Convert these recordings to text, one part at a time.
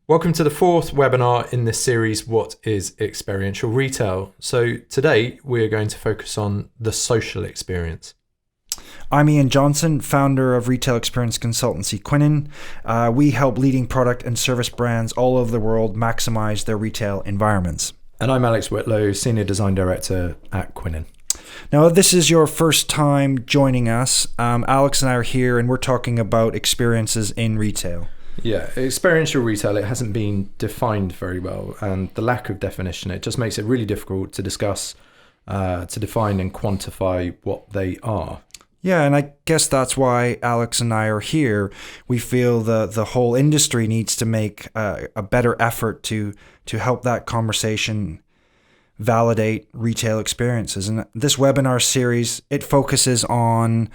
Welcome to the fourth webinar in this series, What is Experiential Retail? So today we are going to focus on the social experience. I'm Ian Johnson, founder of retail experience consultancy QUININE. We help leading product and service brands all over the world maximize their retail environments. And I'm Alex Whitlow, Senior Design Director at QUININE. Now, if this is your first time joining us, Alex and I are here and we're talking about experiences in retail. Yeah, experiential retail, it hasn't been defined very well, and the lack of definition, it just makes it really difficult to discuss, to define and quantify what they are. Yeah, and I guess that's why Alex and I are here. We feel the whole industry needs to make a better effort to help that conversation validate retail experiences. And this webinar series, it focuses on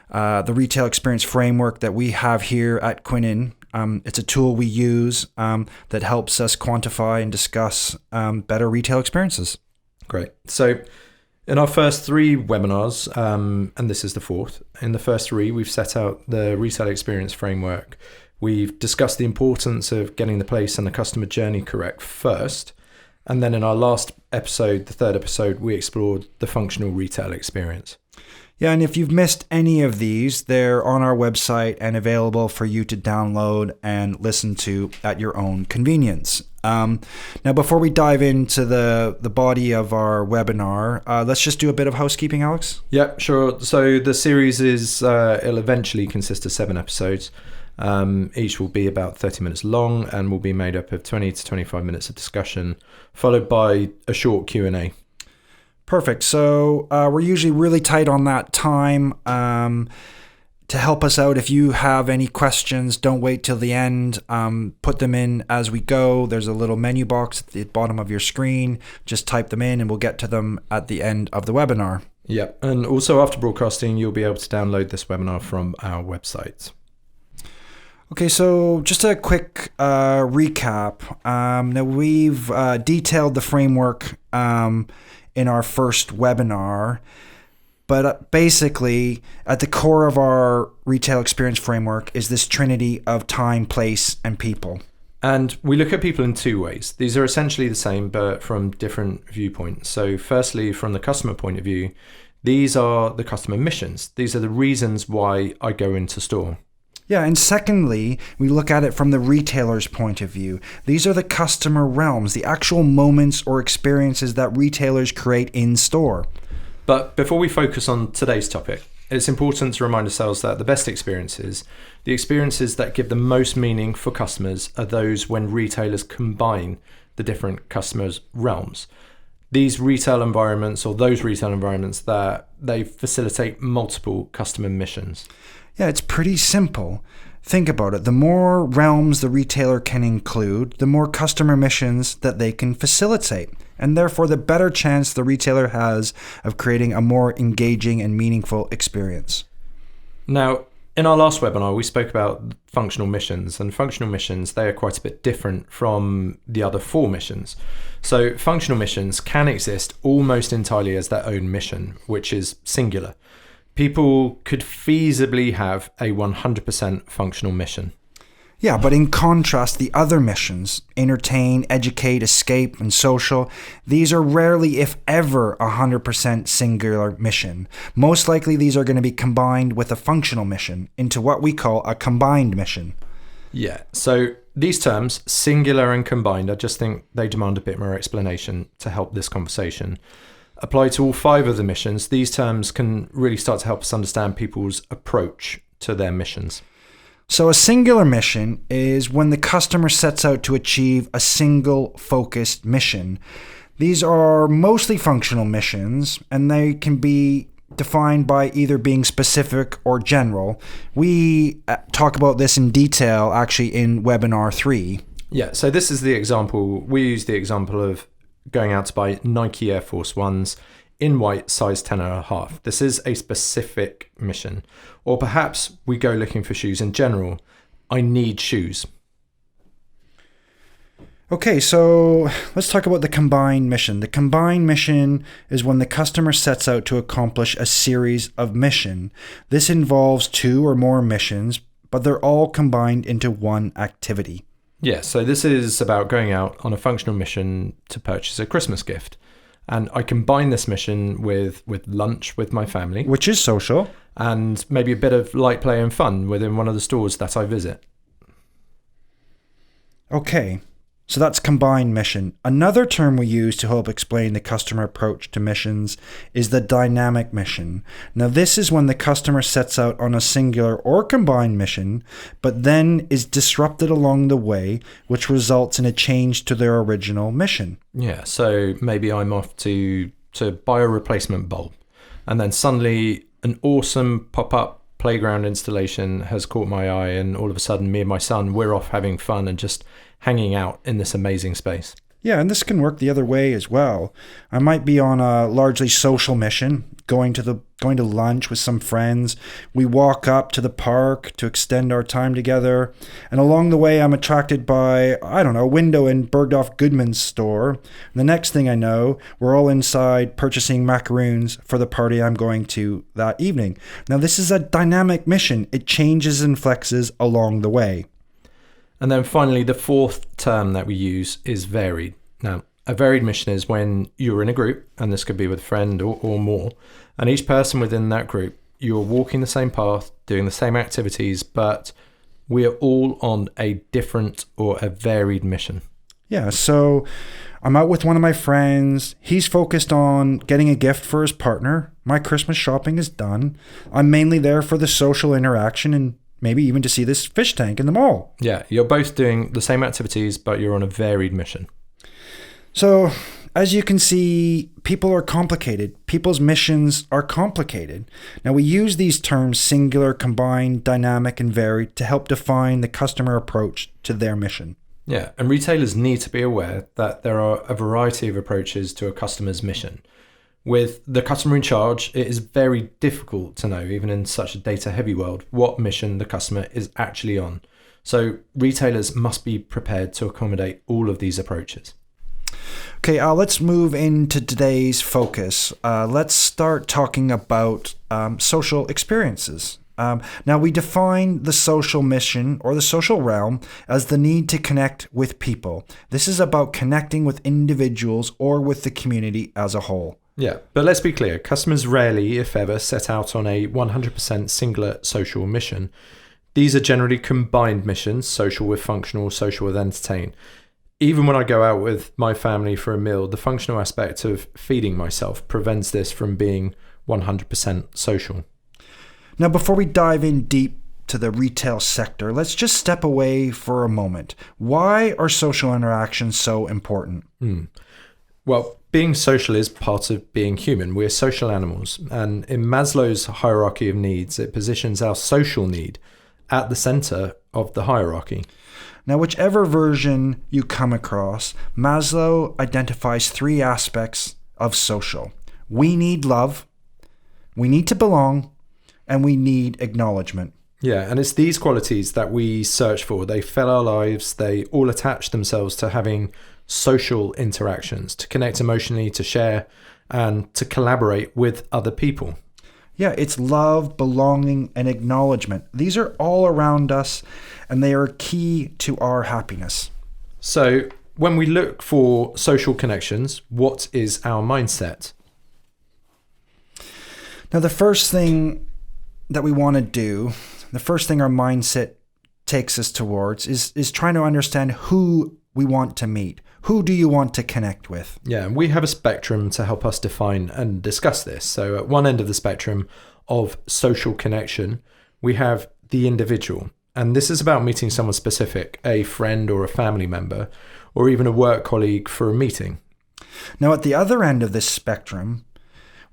the retail experience framework that we have here at QUININE. It's a tool we use that helps us quantify and discuss better retail experiences. Great. So in our first three webinars, and this is the fourth, in the first three, we've set out the retail experience framework. We've discussed the importance of getting the place and the customer journey correct first. And then in our last episode, the third episode, we explored the functional retail experience. Yeah, and if you've missed any of these, they're on our website and available for you to download and listen to at your own convenience. Now, before we dive into the body of our webinar, let's just do a bit of housekeeping, Alex. Yeah, sure. So the series it'll eventually consist of 7 episodes. Each will be about 30 minutes long and will be made up of 20 to 25 minutes of discussion, followed by a short Q&A. Perfect. So we're usually really tight on that time. To help us out, if you have any questions, don't wait till the end. Put them in as we go. There's a little menu box at the bottom of your screen. Just type them in and we'll get to them at the end of the webinar. Yeah, and also after broadcasting, you'll be able to download this webinar from our website. Okay, so just a quick recap. Now we've detailed the framework in our first webinar, but basically at the core of our retail experience framework is this trinity of time, place, and people. And we look at people in 2 ways. These are essentially the same, but from different viewpoints. So firstly, from the customer point of view, these are the customer missions. These are the reasons why I go into store. Yeah, and secondly, we look at it from the retailer's point of view. These are the customer realms, the actual moments or experiences that retailers create in store. But before we focus on today's topic, it's important to remind ourselves that the best experiences, the experiences that give the most meaning for customers, are those when retailers combine the different customers' realms. These retail environments, or those retail environments, that they facilitate multiple customer missions. Yeah, it's pretty simple. Think about it. The more realms the retailer can include, the more customer missions that they can facilitate, and therefore the better chance the retailer has of creating a more engaging and meaningful experience. Now, in our last webinar, we spoke about functional missions, and functional missions, they are quite a bit different from the other 4 missions. So functional missions can exist almost entirely as their own mission, which is singular. People could feasibly have a 100% functional mission. Yeah, but in contrast, the other missions, entertain, educate, escape, and social, these are rarely, if ever, 100% singular mission. Most likely, these are going to be combined with a functional mission into what we call a combined mission. Yeah, so these terms, singular and combined, I just think they demand a bit more explanation to help this conversation. Apply to all 5 of the missions, these terms can really start to help us understand people's approach to their missions. So a singular mission is when the customer sets out to achieve a single focused mission. These are mostly functional missions, and they can be defined by either being specific or general. We talk about this in detail actually in webinar 3. Yeah, so this is the example. We use the example of going out to buy Nike Air Force Ones in white, size 10.5. This is a specific mission. Or perhaps we go looking for shoes in general. I need shoes. Okay, so let's talk about the combined mission. The combined mission is when the customer sets out to accomplish a series of missions. This involves 2 or more missions, but they're all combined into one activity. Yeah, so this is about going out on a functional mission to purchase a Christmas gift. And I combine this mission with lunch with my family. Which is social. And maybe a bit of light play and fun within one of the stores that I visit. Okay, so that's combined mission. Another term we use to help explain the customer approach to missions is the dynamic mission. Now, this is when the customer sets out on a singular or combined mission, but then is disrupted along the way, which results in a change to their original mission. Yeah, so maybe I'm off to buy a replacement bulb, and then suddenly an awesome pop-up playground installation has caught my eye, and all of a sudden me and my son, we're off having fun and just hanging out in this amazing space. Yeah, and this can work the other way as well. I might be on a largely social mission, going to lunch with some friends. We walk up to the park to extend our time together, and along the way I'm attracted by, a window in Bergdorf Goodman's store. And the next thing I know, we're all inside purchasing macaroons for the party I'm going to that evening. Now, this is a dynamic mission. It changes and flexes along the way. And then finally, the fourth term that we use is varied. Now, a varied mission is when you're in a group, and this could be with a friend or more, and each person within that group, you're walking the same path, doing the same activities, but we are all on a different or a varied mission. Yeah, so I'm out with one of my friends. He's focused on getting a gift for his partner. My Christmas shopping is done. I'm mainly there for the social interaction and maybe even to see this fish tank in the mall. Yeah, you're both doing the same activities, but you're on a varied mission. So, as you can see, people are complicated. People's missions are complicated. Now, we use these terms singular, combined, dynamic, and varied to help define the customer approach to their mission. Yeah, and retailers need to be aware that there are a variety of approaches to a customer's mission. With the customer in charge, it is very difficult to know, even in such a data-heavy world, what mission the customer is actually on. So retailers must be prepared to accommodate all of these approaches. Okay, let's move into today's focus. Let's start talking about social experiences. Now, we define the social mission or the social realm as the need to connect with people. This is about connecting with individuals or with the community as a whole. Yeah, but let's be clear, customers rarely, if ever, set out on a 100% singular social mission. These are generally combined missions, social with functional, social with entertain. Even when I go out with my family for a meal, the functional aspect of feeding myself prevents this from being 100% social. Now, before we dive in deep to the retail sector, let's just step away for a moment. Why are social interactions so important? Well, being social is part of being human. We're social animals. And in Maslow's hierarchy of needs, it positions our social need at the center of the hierarchy. Now, whichever version you come across, Maslow identifies three aspects of social. We need love, we need to belong, and we need acknowledgement. Yeah, and it's these qualities that we search for. They fill our lives. They all attach themselves to having social interactions, to connect emotionally, to share, and to collaborate with other people. Yeah, it's love, belonging, and acknowledgement. These are all around us, and they are key to our happiness. So when we look for social connections, what is our mindset? Now, the first thing that we want to do, the first thing our mindset takes us towards is trying to understand who we want to meet. Who do you want to connect with? Yeah, and we have a spectrum to help us define and discuss this. So at one end of the spectrum of social connection, we have the individual. And this is about meeting someone specific, a friend or a family member, or even a work colleague for a meeting. Now, at the other end of this spectrum,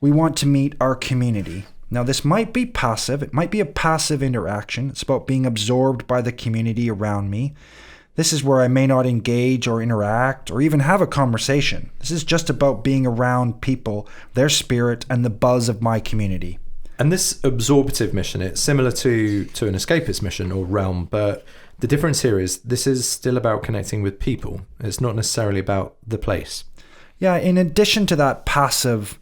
we want to meet our community. Now, this might be passive. It might be a passive interaction. It's about being absorbed by the community around me. This is where I may not engage or interact or even have a conversation. This is just about being around people, their spirit, and the buzz of my community. And this absorptive mission, it's similar to an escapist mission or realm, but the difference here is this is still about connecting with people. It's not necessarily about the place. Yeah, in addition to that passive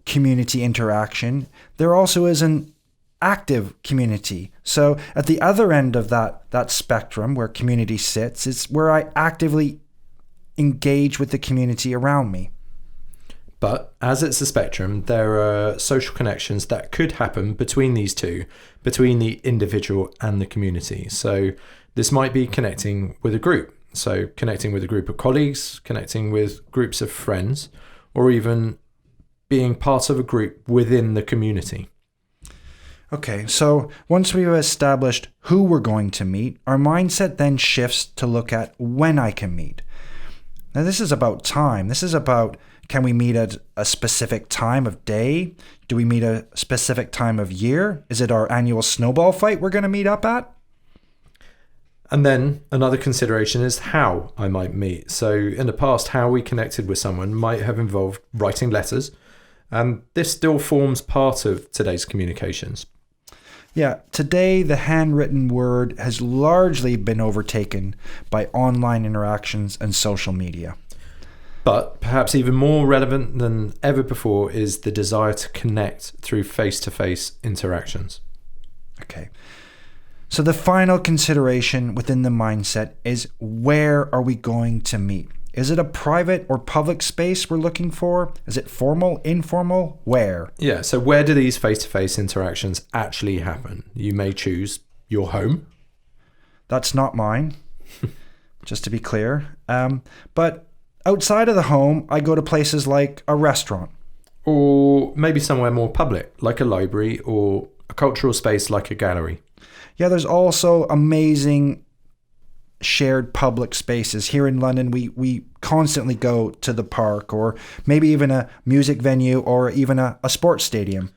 community interaction, there also is an active community. So at the other end of that spectrum where community sits, it's where I actively engage with the community around me. But as it's a spectrum, there are social connections that could happen between these two, between the individual and the community. So this might be connecting with a group. So connecting with a group of colleagues, connecting with groups of friends, or even being part of a group within the community. Okay, so once we've established who we're going to meet, our mindset then shifts to look at when I can meet. Now, this is about time. This is about, can we meet at a specific time of day? Do we meet a specific time of year? Is it our annual snowball fight we're going to meet up at? And then another consideration is how I might meet. So in the past, how we connected with someone might have involved writing letters, and this still forms part of today's communications. Yeah, today the handwritten word has largely been overtaken by online interactions and social media. But perhaps even more relevant than ever before is the desire to connect through face-to-face interactions. Okay. So the final consideration within the mindset is, where are we going to meet? Is it a private or public space we're looking for? Is it formal, informal? Where? Yeah, so where do these face-to-face interactions actually happen? You may choose your home. That's not mine, just to be clear. But outside of the home, I go to places like a restaurant. Or maybe somewhere more public, like a library, or a cultural space like a gallery. Yeah, there's also amazing shared public spaces. Here in London, we constantly go to the park, or maybe even a music venue, or even a sports stadium.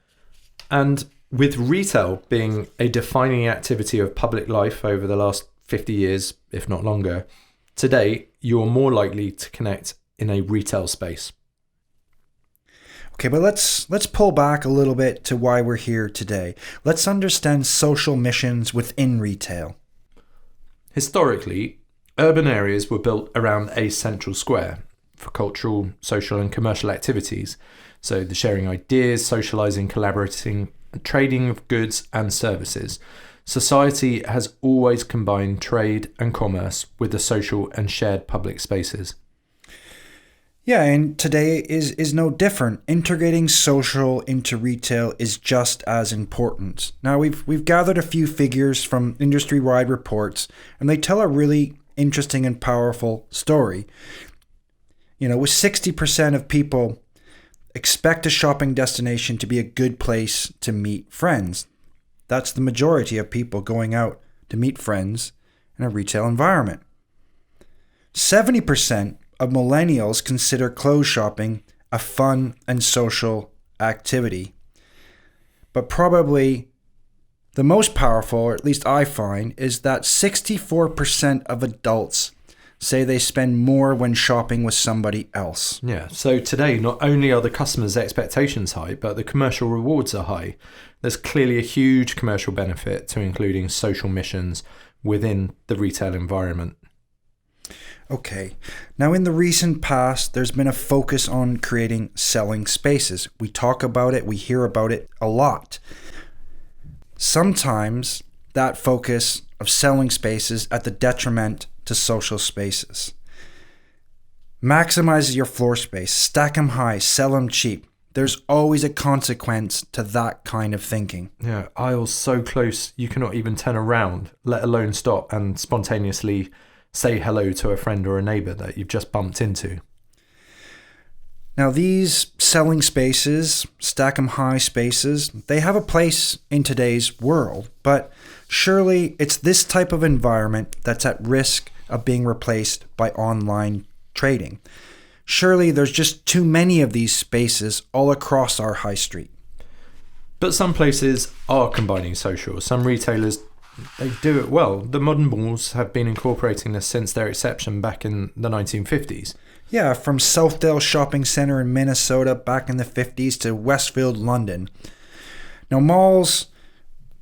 And with retail being a defining activity of public life over the last 50 years, if not longer, today you're more likely to connect in a retail space. Okay, but let's pull back a little bit to why we're here today. Let's understand social missions within retail. Historically, urban areas were built around a central square for cultural, social and commercial activities. So the sharing ideas, socializing, collaborating, and trading of goods and services. Society has always combined trade and commerce with the social and shared public spaces. Yeah, and today is no different. Integrating social into retail is just as important. Now, we've gathered a few figures from industry-wide reports, and they tell a really interesting and powerful story. You know, with 60% of people expect a shopping destination to be a good place to meet friends. That's the majority of people going out to meet friends in a retail environment. 70% of millennials consider clothes shopping a fun and social activity. But probably the most powerful, or at least I find, is that 64% of adults say they spend more when shopping with somebody else. Yeah, so today not only are the customers' expectations high, but the commercial rewards are high. There's clearly a huge commercial benefit to including social missions within the retail environment. Okay, now in the recent past, there's been a focus on creating selling spaces. We talk about it, we hear about it a lot. Sometimes that focus of selling spaces at the detriment to social spaces. Maximize your floor space, stack them high, sell them cheap. There's always a consequence to that kind of thinking. Yeah, aisles so close you cannot even turn around, let alone stop and spontaneously say hello to a friend or a neighbour that you've just bumped into. Now, these selling spaces, stack 'em high spaces, they have a place in today's world, but surely it's this type of environment that's at risk of being replaced by online trading. Surely there's just too many of these spaces all across our high street. But some places are combining social. Some retailers, they do it well. The modern malls have been incorporating this since their inception back in the 1950s. Yeah, from Southdale Shopping Centre in Minnesota back in the 50s to Westfield, London. Now, malls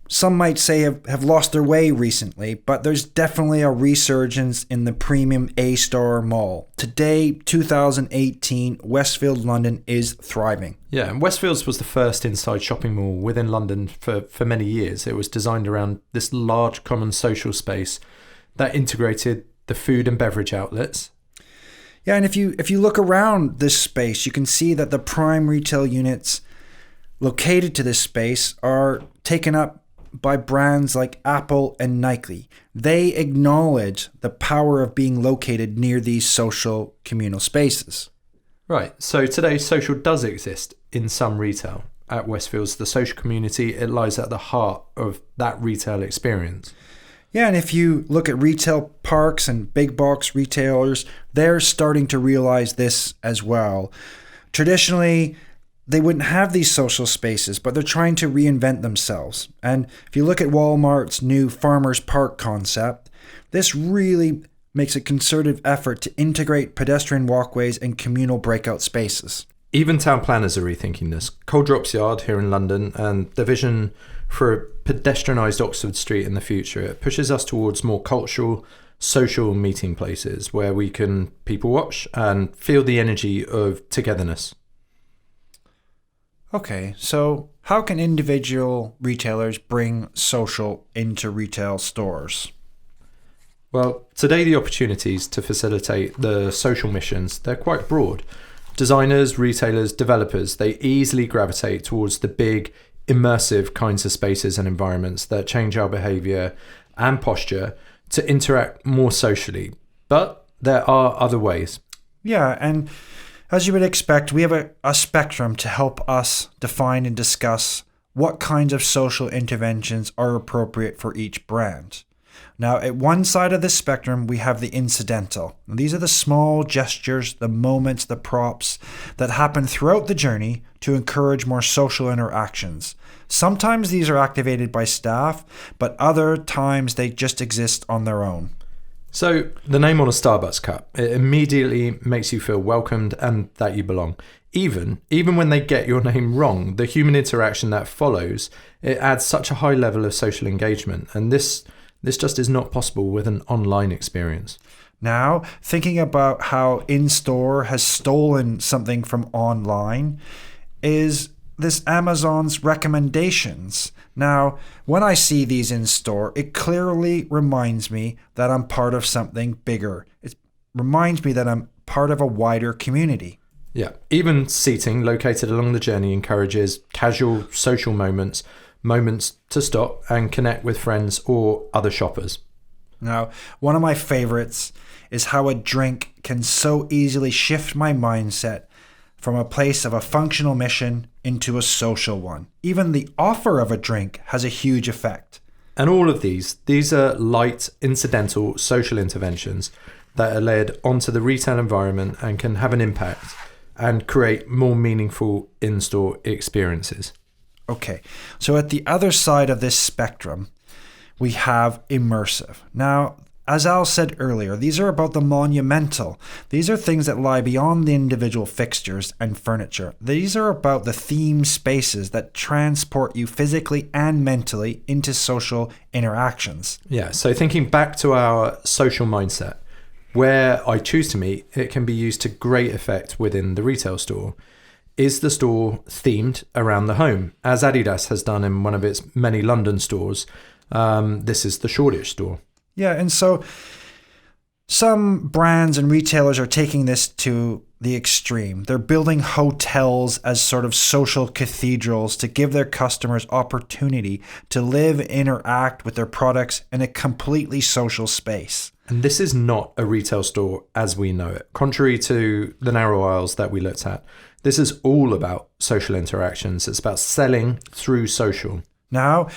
some might say have lost their way recently, but there's definitely a resurgence in the premium A-star mall. Today, 2018, Westfield London is thriving. Yeah, and Westfields was the first inside shopping mall within London for many years. It was designed around this large common social space that integrated the food and beverage outlets. Yeah, and if you look around this space, you can see that the prime retail units located to this space are taken up by brands like Apple and Nike. They acknowledge the power of being located near these social communal spaces. Right, so today social does exist in some retail. At Westfields, the social community, it lies at the heart of that retail experience. Yeah, and if you look at retail parks and big box retailers, they're starting to realize this as well. Traditionally, they wouldn't have these social spaces, but they're trying to reinvent themselves. And if you look at Walmart's new Farmers Park concept, this really makes a concerted effort to integrate pedestrian walkways and communal breakout spaces. Even town planners are rethinking this. Coldrops Yard here in London and the vision for a pedestrianised Oxford Street in the future, it pushes us towards more cultural, social meeting places where we can people watch and feel the energy of togetherness. Okay, so how can individual retailers bring social into retail stores? Well, today the opportunities to facilitate the social missions, they're quite broad. Designers, retailers, developers, they easily gravitate towards the big, immersive kinds of spaces and environments that change our behaviour and posture to interact more socially. But there are other ways. Yeah, and as you would expect, we have a spectrum to help us define and discuss what kinds of social interventions are appropriate for each brand. Now, at one side of the spectrum, we have the incidental. These are the small gestures, the moments, the props that happen throughout the journey to encourage more social interactions. Sometimes these are activated by staff, but other times they just exist on their own. So, the name on a Starbucks cup, it immediately makes you feel welcomed and that you belong. Even when they get your name wrong, the human interaction that follows, it adds such a high level of social engagement. And this just is not possible with an online experience. Now, thinking about how in-store has stolen something from online is this Amazon's recommendations. Now, when I see these in-store, it clearly reminds me that I'm part of something bigger. It reminds me that I'm part of a wider community. Yeah, even seating located along the journey encourages casual social moments to stop and connect with friends or other shoppers. Now, one of my favorites is how a drink can so easily shift my mindset from a place of a functional mission into a social one. Even the offer of a drink has a huge effect. And all of these are light, incidental social interventions that are led onto the retail environment and can have an impact and create more meaningful in-store experiences. Okay, so at the other side of this spectrum, we have immersive. Now, as Al said earlier, these are about the monumental. These are things that lie beyond the individual fixtures and furniture. These are about the theme spaces that transport you physically and mentally into social interactions. Yeah, so thinking back to our social mindset, where I choose to meet, it can be used to great effect within the retail store. Is the store themed around the home, as Adidas has done in one of its many London stores? This is the Shoreditch store. Yeah, and so some brands and retailers are taking this to the extreme. They're building hotels as sort of social cathedrals to give their customers opportunity to live, interact with their products in a completely social space. And this is not a retail store as we know it. Contrary to the narrow aisles that we looked at, this is all about social interactions. It's about selling through social. Now,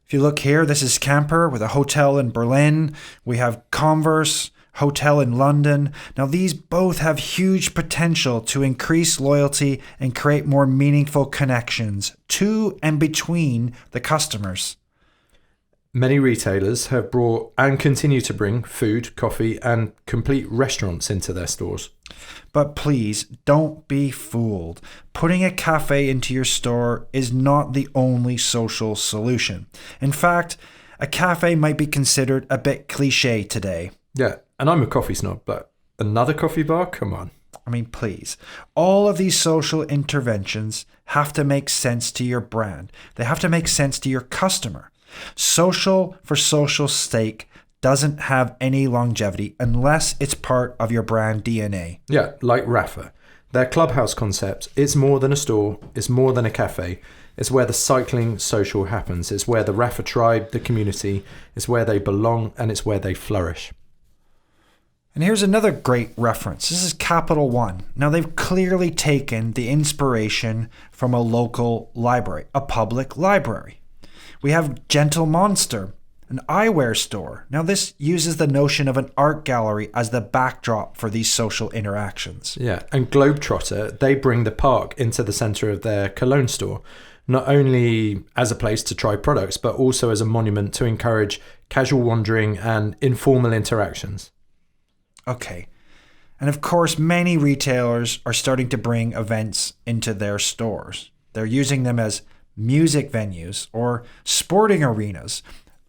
if you look here, this is Camper with a hotel in Berlin. We have Converse, hotel in London. Now, these both have huge potential to increase loyalty and create more meaningful connections to and between the customers. Many retailers have brought and continue to bring food, coffee, and complete restaurants into their stores. But please don't be fooled. Putting a cafe into your store is not the only social solution. In fact, a cafe might be considered a bit cliche today. Yeah, and I'm a coffee snob, but another coffee bar? Come on. I mean, please. All of these social interventions have to make sense to your brand. They have to make sense to your customer. Social for social's sake doesn't have any longevity unless it's part of your brand DNA. Yeah, like Rafa. Their clubhouse concept, it's more than a store, it's more than a cafe. It's where the cycling social happens. It's where the Rafa tribe, the community, it's where they belong, and it's where they flourish. And here's another great reference. This is Capital One. Now, they've clearly taken the inspiration from a local library, a public library. We have Gentle Monster, an eyewear store. Now, this uses the notion of an art gallery as the backdrop for these social interactions. Yeah, and Globetrotter, they bring the park into the centre of their Cologne store, not only as a place to try products, but also as a monument to encourage casual wandering and informal interactions. Okay. And of course, many retailers are starting to bring events into their stores. They're using them as music venues or sporting arenas.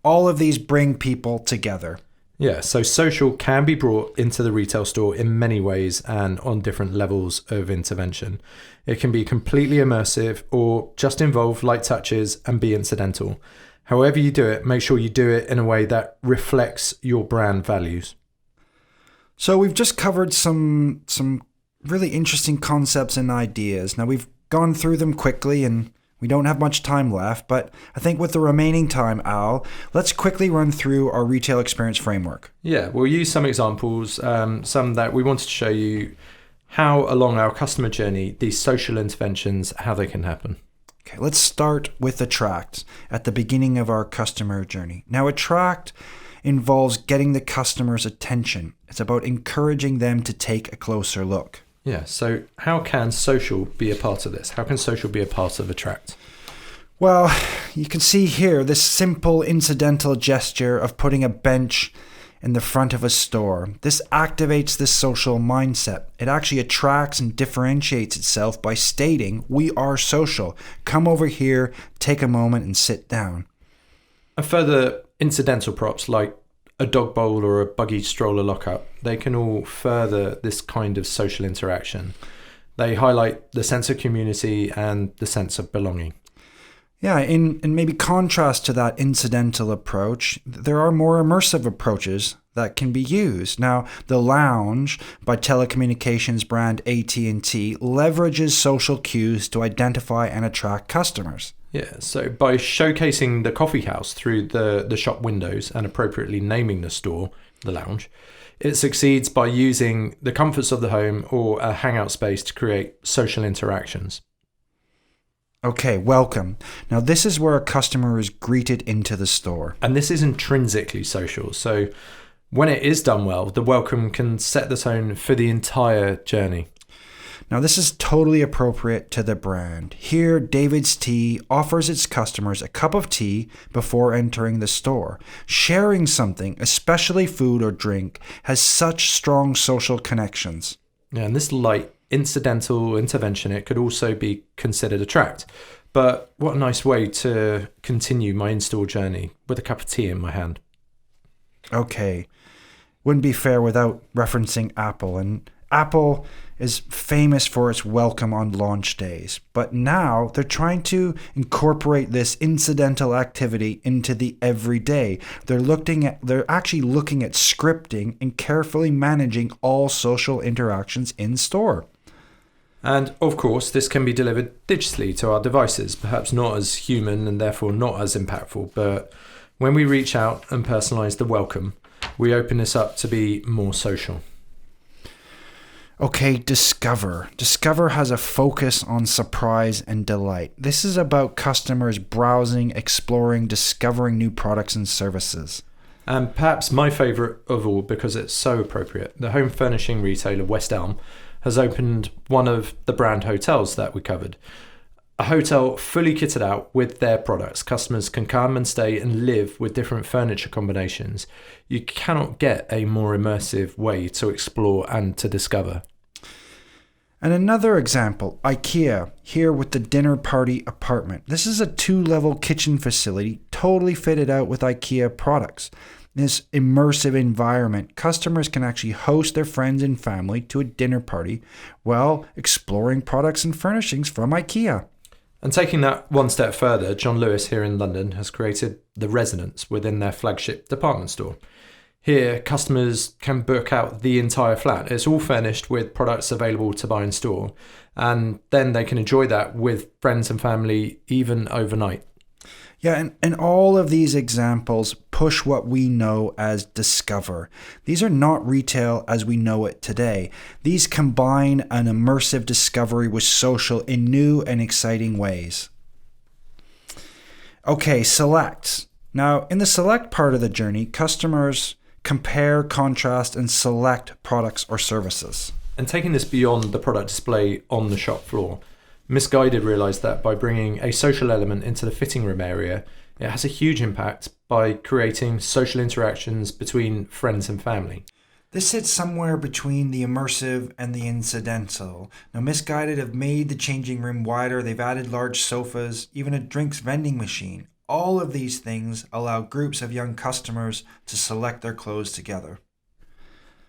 All of these bring people together. Yeah, so social can be brought into the retail store in many ways and on different levels of intervention. It can be completely immersive or just involve light touches and be incidental. However you do it, make sure you do it in a way that reflects your brand values. So we've just covered some really interesting concepts and ideas. Now, we've gone through them quickly and we don't have much time left, but I think with the remaining time, Al, let's quickly run through our retail experience framework. Yeah, we'll use some examples, some that we wanted to show you how along our customer journey, these social interventions, how they can happen. Okay, let's start with attract at the beginning of our customer journey. Now, attract involves getting the customer's attention. It's about encouraging them to take a closer look. Yeah, so how can social be a part of this? How can social be a part of attract? Well, you can see here this simple incidental gesture of putting a bench in the front of a store. This activates this social mindset. It actually attracts and differentiates itself by stating, we are social. Come over here, take a moment and sit down. And further incidental props like a dog bowl or a buggy stroller lockup, they can all further this kind of social interaction. They highlight the sense of community and the sense of belonging. Yeah, in maybe contrast to that incidental approach, there are more immersive approaches that can be used. Now, the Lounge by telecommunications brand AT&T leverages social cues to identify and attract customers. Yeah, so by showcasing the coffee house through the shop windows and appropriately naming the store, the Lounge, it succeeds by using the comforts of the home or a hangout space to create social interactions. Okay, welcome. Now, this is where a customer is greeted into the store. And this is intrinsically social, so when it is done well, the welcome can set the tone for the entire journey. Now, this is totally appropriate to the brand. Here, David's Tea offers its customers a cup of tea before entering the store. Sharing something, especially food or drink, has such strong social connections. Yeah, and this light, incidental intervention, it could also be considered attract. But what a nice way to continue my in-store journey with a cup of tea in my hand. Okay, wouldn't be fair without referencing Apple, and Apple is famous for its welcome on launch days, but now they're trying to incorporate this incidental activity into the everyday. They're actually looking at scripting and carefully managing all social interactions in store. And of course, this can be delivered digitally to our devices, perhaps not as human and therefore not as impactful, but when we reach out and personalize the welcome, we open this up to be more social. Okay, Discover. Discover has a focus on surprise and delight. This is about customers browsing, exploring, discovering new products and services. And perhaps my favourite of all, because it's so appropriate, the home furnishing retailer West Elm has opened one of the brand hotels that we covered. A hotel fully kitted out with their products. Customers can come and stay and live with different furniture combinations. You cannot get a more immersive way to explore and to discover. And another example, IKEA, here with the dinner party apartment. This is a 2-level kitchen facility, totally fitted out with IKEA products. This immersive environment, customers can actually host their friends and family to a dinner party while exploring products and furnishings from IKEA. And taking that one step further, John Lewis here in London has created the Residence within their flagship department store. Here, customers can book out the entire flat. It's all furnished with products available to buy in store, and then they can enjoy that with friends and family even overnight. Yeah, and all of these examples push what we know as discover. These are not retail as we know it today. These combine an immersive discovery with social in new and exciting ways. Okay, select. Now, in the select part of the journey, customers compare, contrast, and select products or services. And taking this beyond the product display on the shop floor, Misguided realised that by bringing a social element into the fitting room area, it has a huge impact by creating social interactions between friends and family. This sits somewhere between the immersive and the incidental. Now, Misguided have made the changing room wider, they've added large sofas, even a drinks vending machine. All of these things allow groups of young customers to select their clothes together.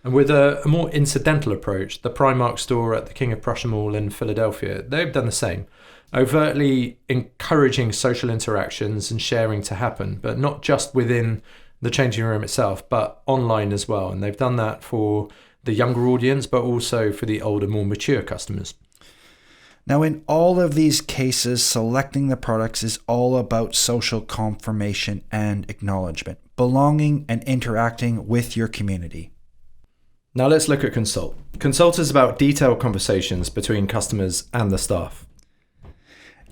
And with a more incidental approach, the Primark store at the King of Prussia Mall in Philadelphia, they've done the same, overtly encouraging social interactions and sharing to happen, but not just within the changing room itself, but online as well. And they've done that for the younger audience, but also for the older, more mature customers. Now, in all of these cases, selecting the products is all about social confirmation and acknowledgement, belonging and interacting with your community. Now let's look at Consult. Consult is about detailed conversations between customers and the staff.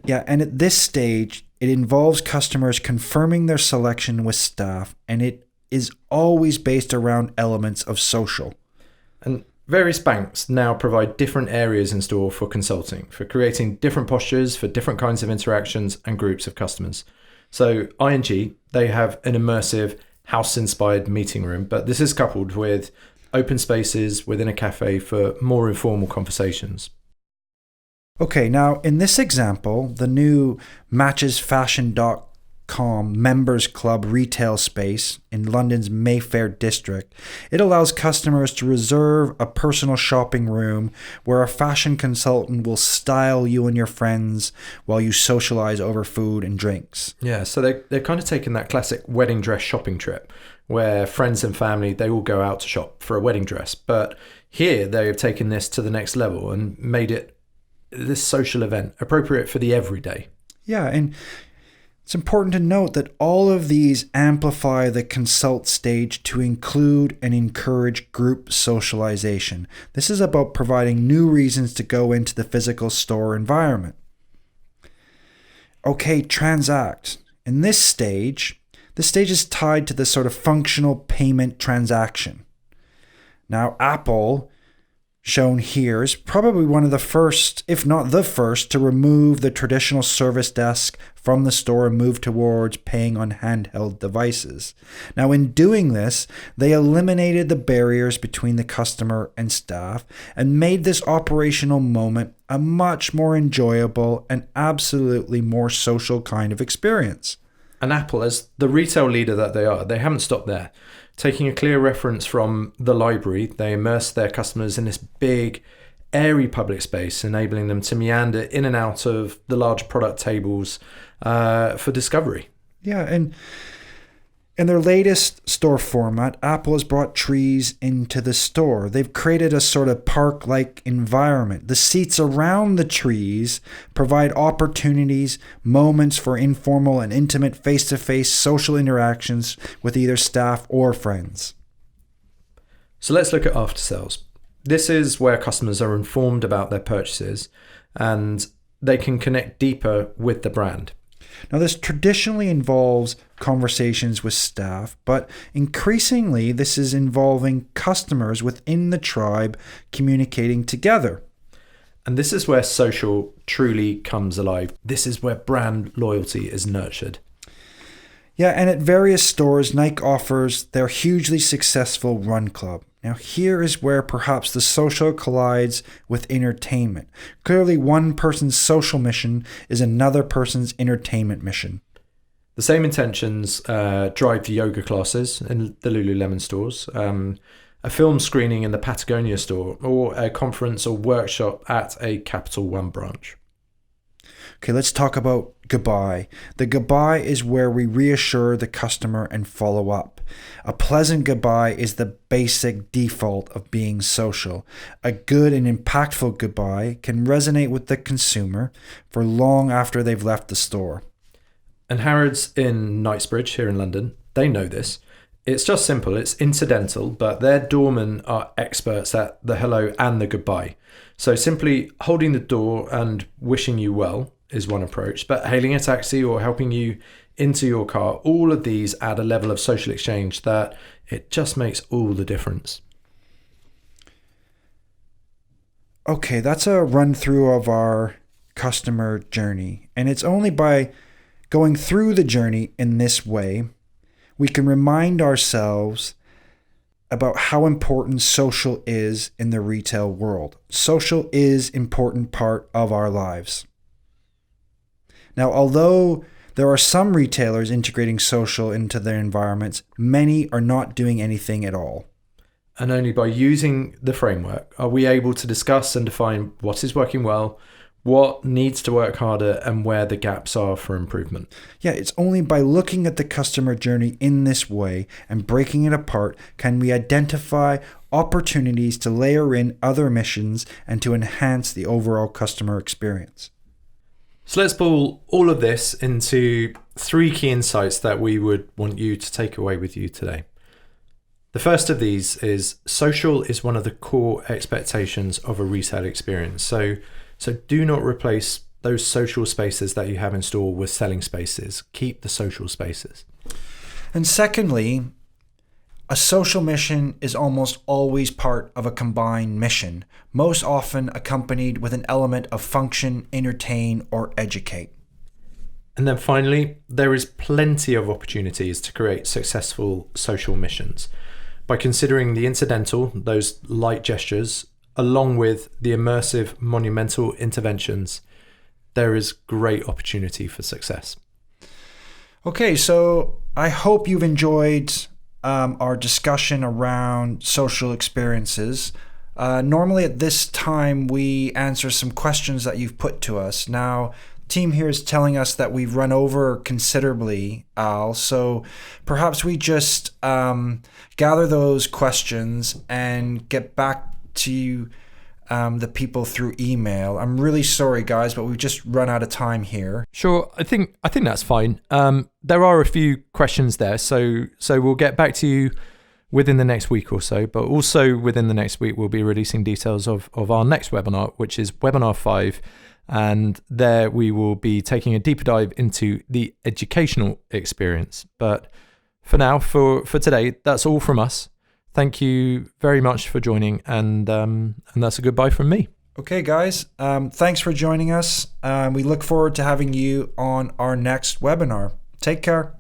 Yeah, and at this stage, it involves customers confirming their selection with staff, and it is always based around elements of social. And various banks now provide different areas in store for consulting, for creating different postures for different kinds of interactions and groups of customers. So ING, they have an immersive house-inspired meeting room, but this is coupled with open spaces within a cafe for more informal conversations. Okay, now in this example, the new matchesfashion.com members club retail space in London's Mayfair district, it allows customers to reserve a personal shopping room where a fashion consultant will style you and your friends while you socialize over food and drinks. Yeah, so they're kind of taking that classic wedding dress shopping trip where friends and family, they all go out to shop for a wedding dress. But here they have taken this to the next level and made it this social event appropriate for the everyday. Yeah, and it's important to note that all of these amplify the consult stage to include and encourage group socialization. This is about providing new reasons to go into the physical store environment. Okay, transact. In this stage is tied to the sort of functional payment transaction. Now, Apple, shown here, is probably one of the first, if not the first, to remove the traditional service desk from the store and move towards paying on handheld devices. Now, in doing this, they eliminated the barriers between the customer and staff and made this operational moment a much more enjoyable and absolutely more social kind of experience. And Apple, as the retail leader that they are, they haven't stopped there. Taking a clear reference from the library, they immerse their customers in this big, airy public space, enabling them to meander in and out of the large product tables for discovery. Yeah, and in their latest store format, Apple has brought trees into the store. They've created a sort of park-like environment. The seats around the trees provide opportunities, moments for informal and intimate face-to-face social interactions with either staff or friends. So let's look at after sales. This is where customers are informed about their purchases and they can connect deeper with the brand. Now, this traditionally involves conversations with staff, but increasingly this is involving customers within the tribe communicating together. And this is where social truly comes alive. This is where brand loyalty is nurtured. Yeah, and at various stores, Nike offers their hugely successful Run Club. Now, here is where perhaps the social collides with entertainment. Clearly, one person's social mission is another person's entertainment mission. The same intentions drive yoga classes in the Lululemon stores, a film screening in the Patagonia store, or a conference or workshop at a Capital One branch. Okay, let's talk about goodbye. The goodbye is where we reassure the customer and follow up. A pleasant goodbye is the basic default of being social. A good and impactful goodbye can resonate with the consumer for long after they've left the store. And Harrods in Knightsbridge here in London, they know this. It's just simple, it's incidental, but their doormen are experts at the hello and the goodbye. So simply holding the door and wishing you well is one approach, but hailing a taxi or helping you into your car, all of these add a level of social exchange that it just makes all the difference. Okay, that's a run through of our customer journey. And it's only by going through the journey in this way we can remind ourselves about how important social is in the retail world. Social is an important part of our lives. Now, although there are some retailers integrating social into their environments, many are not doing anything at all. And only by using the framework are we able to discuss and define what is working well, what needs to work harder, and where the gaps are for improvement. Yeah, it's only by looking at the customer journey in this way and breaking it apart can we identify opportunities to layer in other missions and to enhance the overall customer experience. So let's pull all of this into 3 key insights that we would want you to take away with you today. The first of these is social is one of the core expectations of a retail experience. So do not replace those social spaces that you have in store with selling spaces. Keep the social spaces. And secondly, a social mission is almost always part of a combined mission, most often accompanied with an element of function, entertain, or educate. And then finally, there is plenty of opportunities to create successful social missions by considering the incidental, those light gestures, along with the immersive, monumental interventions. There is great opportunity for success. Okay, so I hope you've enjoyed our discussion around social experiences. Normally at this time, we answer some questions that you've put to us. Now, team here is telling us that we've run over considerably, Al, so perhaps we just gather those questions and get back to the people through email. I'm really sorry, guys, but we've just run out of time here. Sure, I think that's fine. There are a few questions there, so we'll get back to you within the next week or so. But also within the next week, we'll be releasing details of our next webinar, which is webinar 5, and there we will be taking a deeper dive into the educational experience. But for now, for today, that's all from us. Thank you very much for joining, and that's a goodbye from me. Okay, guys. Thanks for joining us. We look forward to having you on our next webinar. Take care.